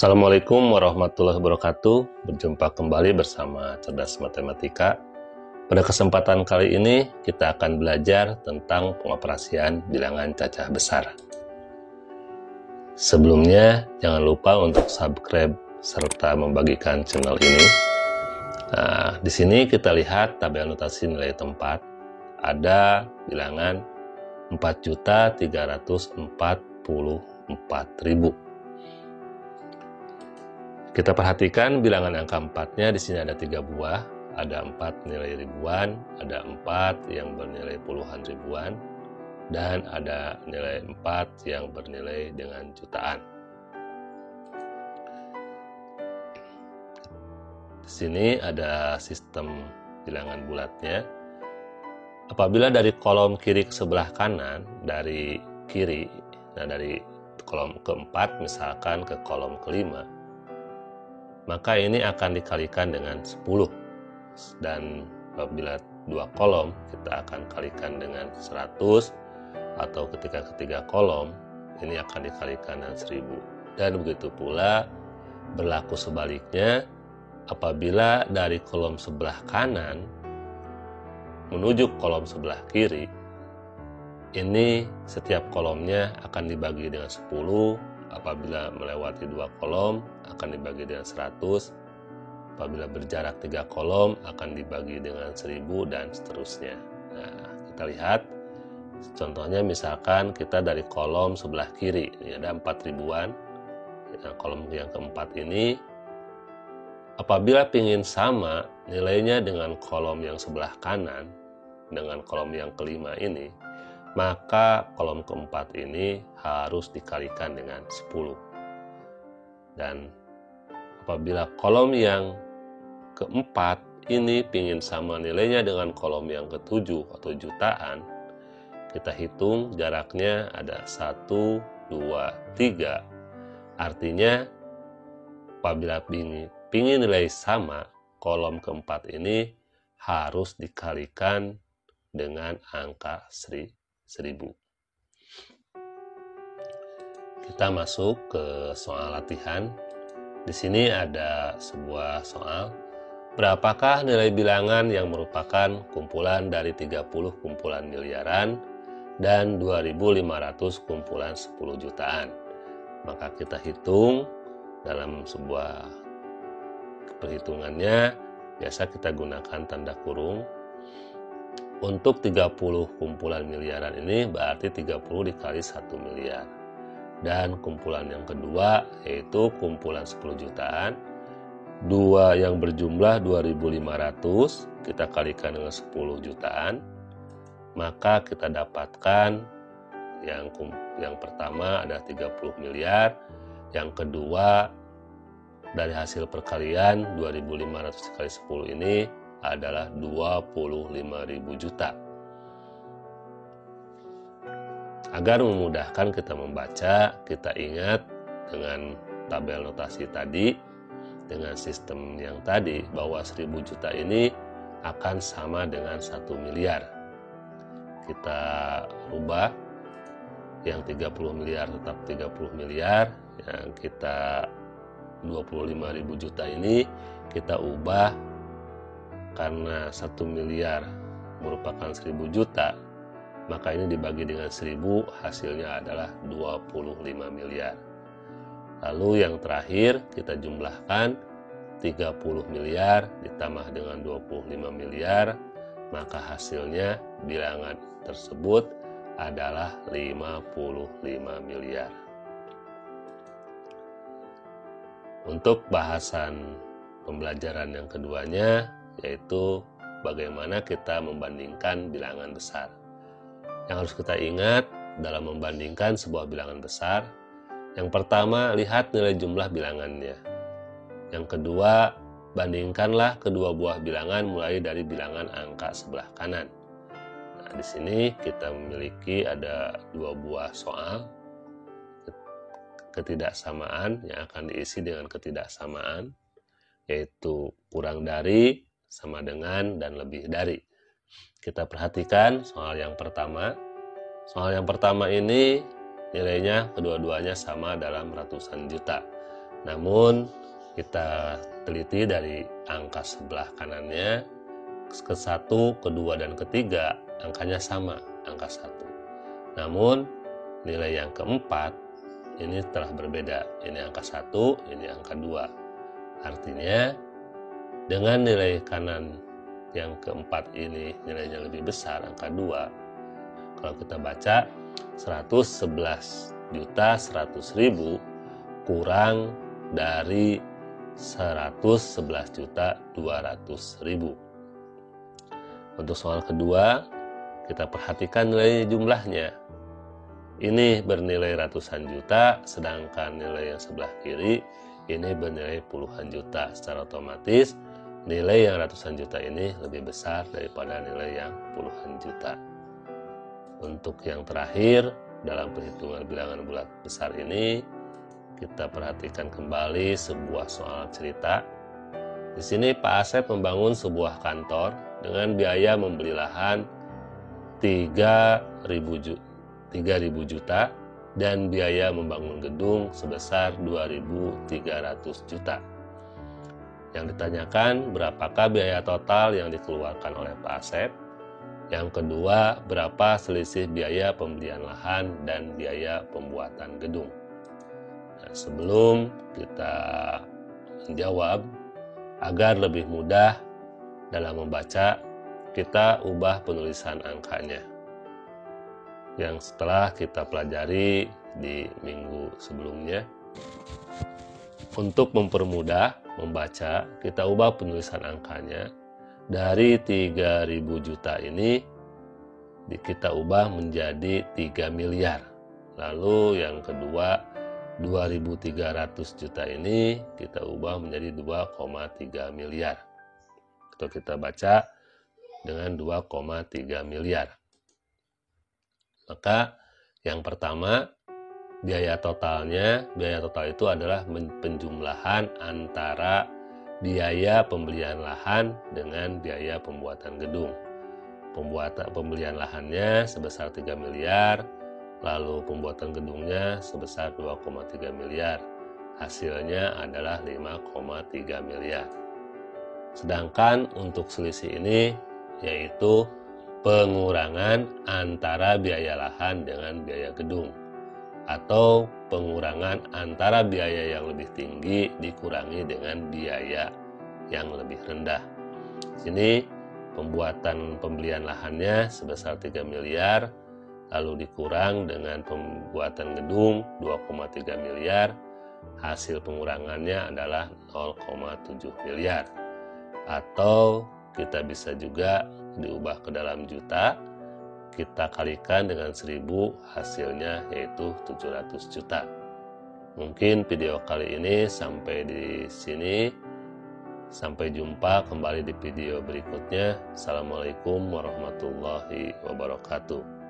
Assalamualaikum warahmatullahi wabarakatuh. Berjumpa kembali bersama Cerdas Matematika. Pada kesempatan kali ini kita akan belajar tentang pengoperasian bilangan cacah besar. Sebelumnya jangan lupa untuk subscribe serta membagikan channel ini. Nah, di sini kita lihat tabel notasi nilai tempat. Ada bilangan 4.344.000. Kita perhatikan bilangan angka 4-nya di sini ada 3 buah, ada 4 nilai ribuan, ada 4 yang bernilai puluhan ribuan, dan ada nilai 4 yang bernilai dengan jutaan. Di sini ada sistem bilangan bulatnya. Apabila dari kolom kiri ke sebelah kanan, dari kiri, nah dari kolom keempat misalkan ke kolom kelima, maka ini akan dikalikan dengan 10. Dan apabila dua kolom, kita akan kalikan dengan 100, atau ketika ketiga kolom, ini akan dikalikan dengan 1000. Dan begitu pula berlaku sebaliknya, apabila dari kolom sebelah kanan menuju kolom sebelah kiri, ini setiap kolomnya akan dibagi dengan 10. Apabila melewati 2 kolom akan dibagi dengan 100, apabila berjarak 3 kolom akan dibagi dengan 1000, dan seterusnya. Nah, kita lihat contohnya, misalkan kita dari kolom sebelah kiri, ini ada 4 ribuan. Nah, kolom yang keempat ini, apabila ingin sama nilainya dengan kolom yang sebelah kanan, dengan kolom yang kelima ini, maka kolom keempat ini harus dikalikan dengan 10. Dan apabila kolom yang keempat ini ingin sama nilainya dengan kolom yang ketujuh atau jutaan, kita hitung jaraknya ada 1, 2, 3. Artinya apabila ingin nilai sama, kolom keempat ini harus dikalikan dengan angka 1000. Kita masuk ke soal latihan. Di sini ada sebuah soal. Berapakah nilai bilangan yang merupakan kumpulan dari 30 kumpulan miliaran dan 2.500 kumpulan 10 jutaan? Maka kita hitung dalam sebuah perhitungannya, biasa kita gunakan tanda kurung. Untuk 30 kumpulan miliaran ini berarti 30 dikali 1 miliar. Dan kumpulan yang kedua yaitu kumpulan 10 jutaan. 2 yang berjumlah 2.500 kita kalikan dengan 10 jutaan. Maka kita dapatkan yang pertama ada 30 miliar. Yang kedua dari hasil perkalian 2.500 kali 10 ini adalah 25.000 juta. Agar memudahkan kita membaca, kita ingat dengan tabel notasi tadi, dengan sistem yang tadi, bahwa 1000 juta ini akan sama dengan 1 miliar. Kita rubah, yang 30 miliar tetap 30 miliar, yang kita 25.000 juta ini kita ubah. Karena 1 miliar merupakan 1000 juta, maka ini dibagi dengan 1000, hasilnya adalah 25 miliar. Lalu yang terakhir kita jumlahkan 30 miliar ditambah dengan 25 miliar, maka hasilnya bilangan tersebut adalah 55 miliar. Untuk bahasan pembelajaran yang keduanya, yaitu bagaimana kita membandingkan bilangan besar. Yang harus kita ingat dalam membandingkan sebuah bilangan besar, yang pertama, lihat nilai jumlah bilangannya. Yang kedua, bandingkanlah kedua buah bilangan mulai dari bilangan angka sebelah kanan. Nah, di sini kita memiliki ada 2 buah soal ketidaksamaan yang akan diisi dengan ketidaksamaan, yaitu kurang dari, sama dengan, dan lebih dari. Kita perhatikan soal yang pertama. Soal yang pertama ini nilainya kedua-duanya sama dalam ratusan juta. Namun kita teliti dari angka sebelah kanannya, ke 1, kedua, dan ketiga angkanya sama, angka 1. Namun nilai yang keempat ini telah berbeda. Ini angka 1, ini angka 2. Artinya dengan nilai kanan yang keempat ini nilainya lebih besar, angka 2. Kalau kita baca 111.100.000 kurang dari 111.200.000. Untuk soal kedua, kita perhatikan nilai jumlahnya. Ini bernilai ratusan juta, sedangkan nilai yang sebelah kiri ini bernilai puluhan juta. Secara otomatis, nilai yang ratusan juta ini lebih besar daripada nilai yang puluhan juta. Untuk yang terakhir, dalam perhitungan bilangan bulat besar ini, kita perhatikan kembali sebuah soal cerita. Di sini Pak Asep membangun sebuah kantor dengan biaya membeli lahan 3.000 juta dan biaya membangun gedung sebesar 2.300 juta. Yang ditanyakan, berapakah biaya total yang dikeluarkan oleh Pak Asep? Yang kedua, berapa selisih biaya pembelian lahan dan biaya pembuatan gedung? Nah, sebelum kita menjawab, agar lebih mudah dalam membaca, kita ubah penulisan angkanya yang setelah kita pelajari di minggu sebelumnya. Untuk mempermudah membaca, kita ubah penulisan angkanya dari 3.000 juta ini kita ubah menjadi 3 miliar. Lalu yang kedua, 2.300 juta ini kita ubah menjadi 2,3 miliar. Atau kita baca dengan 2,3 miliar. Maka yang pertama, biaya total itu adalah penjumlahan antara biaya pembelian lahan dengan biaya pembuatan gedung. Pembelian lahannya sebesar 3 miliar, lalu pembuatan gedungnya sebesar 2,3 miliar. Hasilnya adalah 5,3 miliar. Sedangkan untuk selisih ini yaitu pengurangan antara biaya lahan dengan biaya gedung, atau pengurangan antara biaya yang lebih tinggi dikurangi dengan biaya yang lebih rendah. Sini pembelian lahannya sebesar 3 miliar, lalu dikurang dengan pembuatan gedung 2,3 miliar, hasil pengurangannya adalah 0,7 miliar. Atau kita bisa juga diubah ke dalam juta, kita kalikan dengan 1000, hasilnya yaitu 700 juta. Mungkin video kali ini sampai di sini. Sampai jumpa kembali di video berikutnya. Assalamualaikum warahmatullahi wabarakatuh.